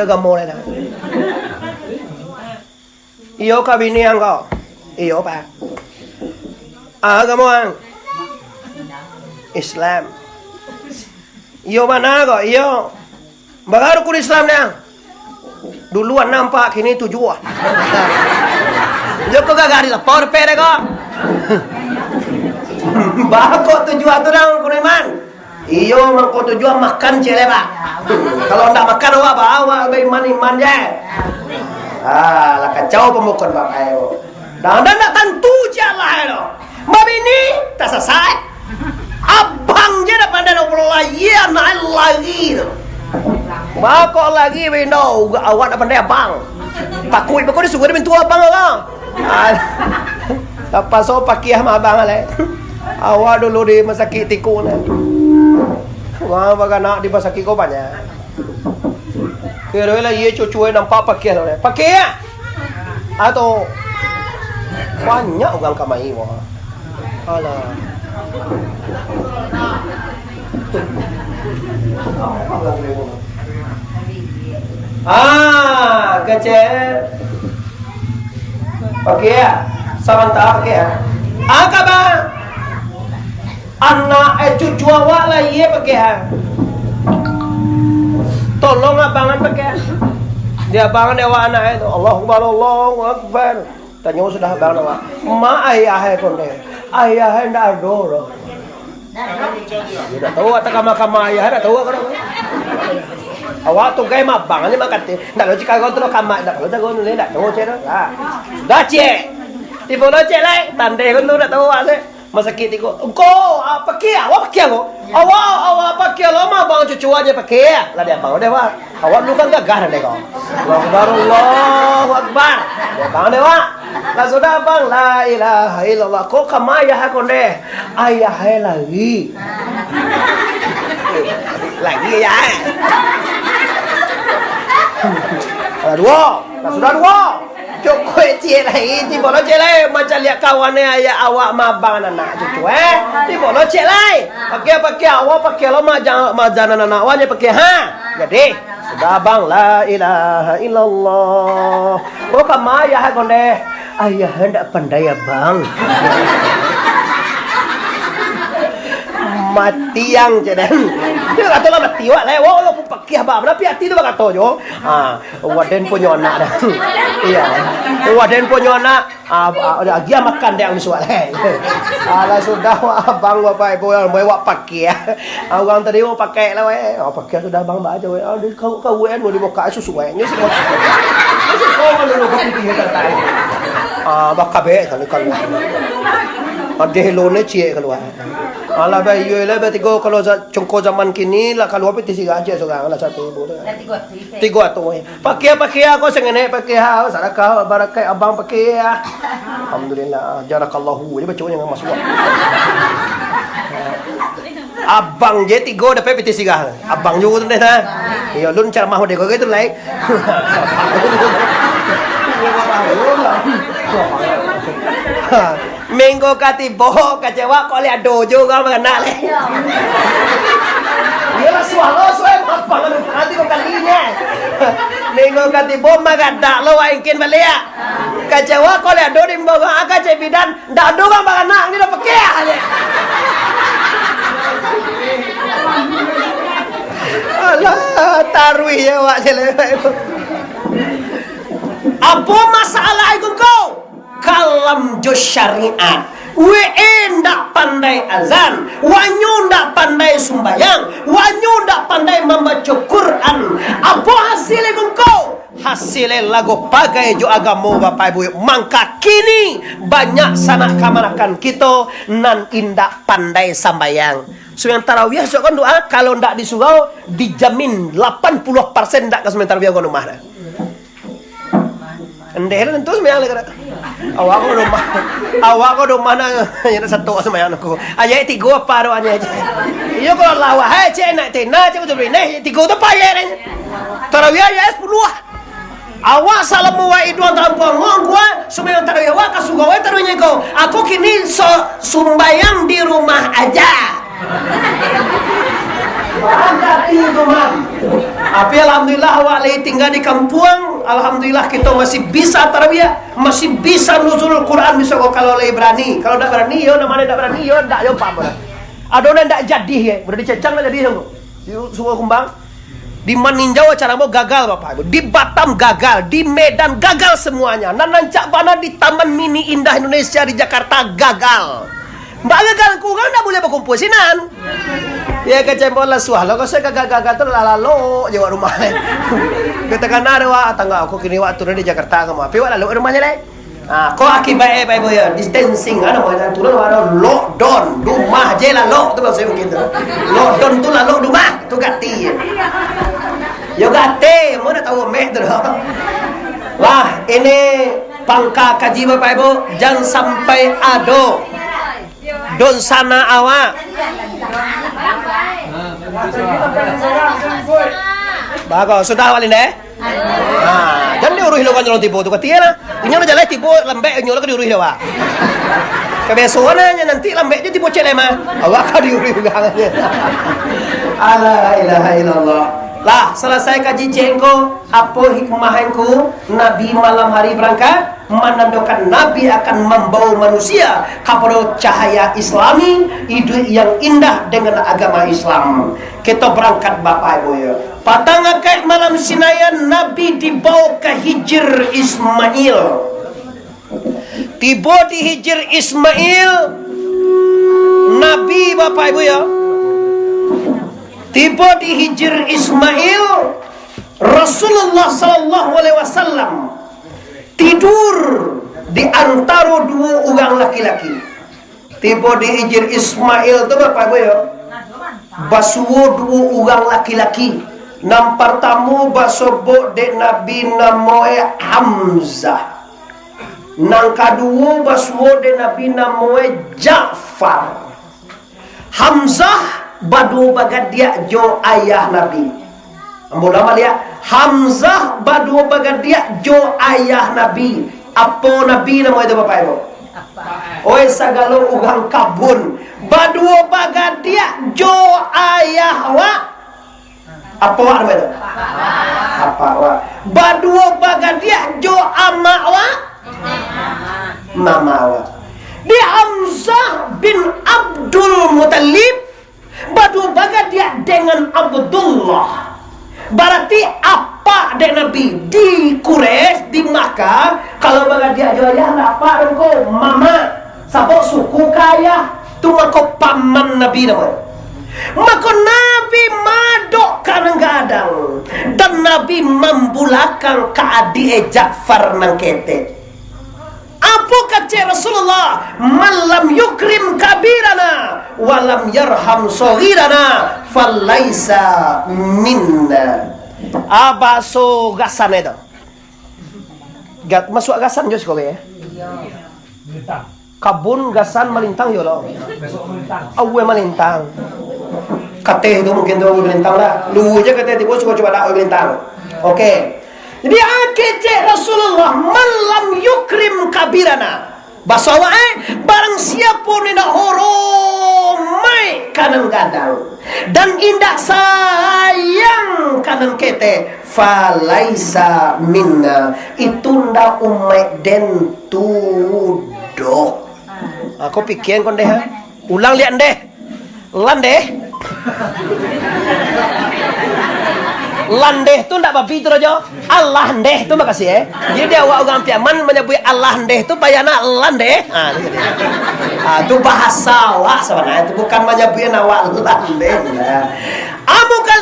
agama lah. Iyo kabini angko. Iyo pa. Agama Islam. Iyo mana kok? Iyo. Baru kun Islam ni. Duluan nampak kini tujuan. Yo kok gak dilapor pere kok. Bako tujuan tu dang kun iman. Iyo mangko tujuan makan cele pak. Kalau ndak makan awak iman je. Lah kacau pemukul bapak ayo. Dan nak tentu jalan lo. Mabini tak selesai. Abang je dah pandai nak berlayar naik lagi tu. Bako lagi window awak dah pandai abang. Takut bako disuruh dia mentua abang orang. Tak pasal pakai sama abang le. Awak dulu di masakit tiku ni. Wah bagai nak di masakit kau banyak. Kira lah ye cucu nampak pakai le. Pakai ya? Atau banyak orang kamai wah. Alah. Kecil. Pakai ya? Sebentar pakai ya? Bang? Anak cucu awak lah ye pakai ya? Tolong abangan pakai. Dia abangan dia awak anak itu. Allahu Akbar. Tanya sudah abang awak. Ma ayah pun deh. Ayah ndak ada. Tidak tahu atau kama ayah dah tahu kan. Awak tu gay mak bang ni makan ti. Ndak lo cakap kau tu kama ndak lo cakap ni ndak tahu cero. Dah cek. Ti bolo cek lai tande kau tu ndak tahu asal. Masakit tiku. Kau pakai awak pakai aku. Awak pakai lama bang cucu aja pakai. Lah dia bang dewa. Awak lu kan gagah deh kau. Allahu Akbar. Dia bang dewa. Lah sudah bang la ilaha illallah. Kau kama ayah kau deh. Ayah lagi. Lagi ya. Lah dua. Lah sudah dua. Cukup cik lagi, ti boleh cik lagi. Macam lihat kawan ni ayah awak mabang anak cucu ti boleh cik lagi. Pakai awak pakai lo majan anak awaknya pakai Jadi sudah bang la ilaha illallah. Oh kamu ayah konde. Ayah hendak pandai bang. Mati yang cedeng. Dia kata lah mati wak lah. Wah pun pakai apa? Tapi hati tu kata jo. Waden punya anak dah. Iya. Waden punya anak. Dia makan dia musuh lah. Alah sudah abang bapak ibu yang bawa pakai. Orang tadi mau pakai lah weh. Pakai sudah abang baca weh. Kau weh mau dibuka susu weh. Ni semua. Kau mau dulu kopi dia tertai. Bakal be kalau. Ada helone cie keluar. Alah bayi lah bertiga kalau congko zaman kini lah kalau apa tisi gaji seorang lah satu ibu tu. Tiga tu. Pakai aku sengaja pakai sadakah barakai abang pakai. Alhamdulillah jarakallahu dia baca yang masuk. Abang je tiga dapat tisi gah. Abang juga tu dah. Ya lun cara mahu dia kau gitu like. Minggu kati bohong kecewa kau lihat dojo kau mengenal le. Dia lah suara apa nanti kau kalinya. Minggu kati bohong makan dak lo ingin balik. Kecewa kau lihat dojo di bawah agak cebidan dak do kau mengenal ni dah pakai aja. Alah tarwi ya wak cele. Apa masalah ikut kau? Kalam jos syariat. Ndak pandai azan, wanyu ndak pandai sembahyang, wanyu ndak pandai membaca Quran. Apa hasilnya kau? Hasilnya lagu pakai jo agama bapak ibu. Mangka kini banyak sanak kamanakan kita nan indak pandai sembahyang. So yang tarawih so kan doa kalau ndak di surau dijamin 80% ndak ke tarawih kau rumah dah. Endeh tentu sembahyang lagi. Awak ko do mana yang satu sembahyang aku. Ayat tiga apa doanya aja. Iyo kalau lawa hai cek nak tena cek betul ni tiga tu payah ni. Tarawih ayat 10. Awak salam wa idwan tampang gua sembahyang tarawih awak kasuga wa tarawihnya kau. Aku kini sembahyang di rumah aja. Anda di rumah. Tapi alhamdulillah awak lagi tinggal di kampung, alhamdulillah kita masih bisa tarawih, masih bisa nuzul Quran bisa kok kalau lagi berani. Kalau tak berani yo namanya tak berani yo ndak yo pam. Adona ndak jadi ya, udah dicecang lah jadi semua. Di Sungai Kumbang, di Maninjau acara mau gagal Bapak Ibu, di Batam gagal, di Medan gagal semuanya. Nanancak bana di Taman Mini Indah Indonesia di Jakarta gagal. Mbak gagal kurang ndak boleh berkumpul sinan. Ya kecembon lah suah lo, saya gagal tu lalu jawab rumah. Kita kan ada wa tangga aku kini waktu di Jakarta kamu, tapi wa lalu rumahnya leh. Kau akibat Pak Ibu ya, distancing ada mau turun ada lockdown, rumah je lah lock tu maksudnya begitu. Lockdown tu lah lock rumah, tu gati. Yo gati, mau dah tahu mek tu. Wah, ini pangka kaji Bapak Ibu, jangan sampai ado don sana awak. Bagus, sudah awalin deh. Jangan diuruhi lo kan nyolong tipu tu katia lah. Inyo jalan tipu lembek inyo kan diuruhi awak. Kebiasaannya nanti lembek je tipu cek mah. Awak kan diuruhi gangannya. La ilaha illallah. Lah, selesai kaji cengko, apa hikmahku Nabi malam hari berangkat menandakan Nabi akan membawa manusia kepada cahaya Islami, hidup yang indah dengan agama Islam. Kita berangkat Bapak Ibu ya. Patang akad malam sinayan Nabi dibawa ke Hijr Ismail. Tiba di Hijr Ismail Nabi Bapak Ibu ya. Tiba di Hijr Ismail Rasulullah sallallahu alaihi wasallam tidur di antara dua orang laki-laki. Tiba di Hijr Ismail tu Bapak Ibu ya. Basuh dua orang laki-laki. Nam pertama basobok dek Nabi namoe Hamzah. Nang kedua basuh dek Nabi namoe Ja'far. Hamzah badu bagat dia jo ayah Nabi. Ambo nama dia Hamzah badu bagat dia jo ayah Nabi. Apa Nabi nama itu Bapak Ibu? Oi sagalo ugang kabun. Badu bagat dia jo ayah wa. Apa nama itu? Apa wa? Badu bagat dia jo ama wa. Mama wa. Di Hamzah bin Abdul Muttalib badu bagat dia dengan Abdullah. Berarti apa dek Nabi di Quraisy di Makkah kalau bagat dia ayah apa engkau mama sabok suku kaya tu mako paman Nabi nama. Maka Nabi madok kadang-kadang dan Nabi membulakan ke adik Ja'far nang kete. Apa kata Rasulullah? Malam yukrim kabirana walam yarham saghirana falaisa minna. Abaso gasan itu. Masuk gasan jo sekolah ya. Kabun gasan melintang yo lo. Awe melintang. Kate itu mungkin tu melintang lah. Lu je kate tiba suka coba dak melintang. Okey. Jadi akece Rasulullah malam yukrim kabirana. Basawa barang siapa ni nak horomai kadang-kadang dan indak sayang kanan kete falaisa minna itu ndak umat den tudoh. Aku pikir kon deh. Ulang lihat deh. Lan deh. Landeh tu ndak babi tu aja. Allah ndeh tu makasih ya. Jadi awak orang Piaman menyebut Allah ndeh tu bayana landeh. Tu bahasa awak sebenarnya, itu bukan menyebut awak landeh. Amu kan